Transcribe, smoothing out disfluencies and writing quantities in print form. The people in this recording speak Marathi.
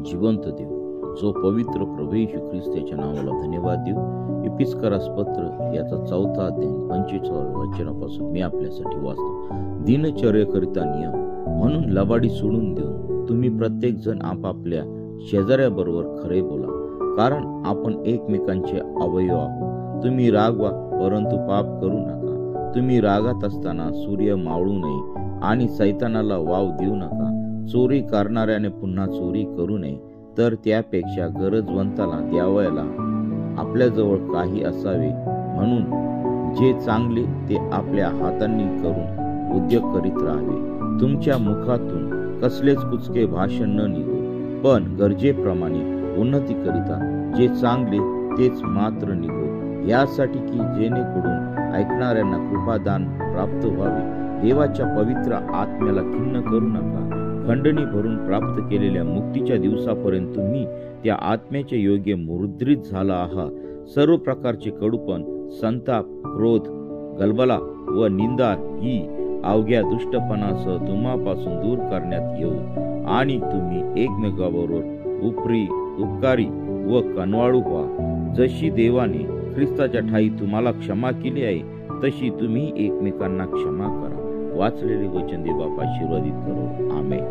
जिवंत देव, जो पवित्र प्रभू येशू ख्रिस्त याच्या नावाला धन्यवाद देऊ। इपिस्करास पत्र याचा 4 अध्याय 25 वचनापासून मी आपल्यासाठी वाचतो। दिनचर्येकरिता नियम, म्हणून लबाडी सोडून देऊन तुम्ही प्रत्येक जण आपापल्या शेजाऱ्याबरोबर खरे बोला, कारण आपण एकमेकांचे अवयव आहोत। तुम्ही रागवा, परंतु पाप करू नका। तुम्ही रागात असताना सूर्य मावळू नये आणि सैतानाला वाव देऊ नका। चोरी करणाऱ्याने पुन्हा चोरी करू नये, तर त्यापेक्षा गरजवंताला द्यावयाला आपल्याजवळ काही असावे। म्हणून जे चांगले ते आपल्या हातांनी करून उद्योग करीत राहावे। तुमच्या मुखातून कसलेच कुचके भाषण न निघो, पण गरजेप्रमाणे उन्नतीकरिता जे चांगले तेच मात्र निघो, यासाठी की जेणेकरून ऐकणाऱ्यांना कृपादान प्राप्त व्हावे। देवाच्या पवित्र आत्म्याला खिन्न करू नका। खंडणी भरून प्राप्त केलेल्या मुक्तीच्या दिवसापर्यंत तुम्ही त्या आत्म्याच्या योग्य मुद्रित झाला आहात। सर्व प्रकारचे कडूपण, संताप, क्रोध, गलबला व निंदा ही अवघ्या दुष्टपणासह तुम्हापासून दूर करण्यात येऊ आणि तुम्ही एकमेकांबरोबर उपकारी व कनवाळू व्हा। जशी देवाने ख्रिस्ताच्या ठायी तुम्हाला क्षमा केली आहे, तशी तुम्ही एकमेकांना क्षमा करा। वाचलेले वचन देव बाप आशीर्वादित करो। आमेन।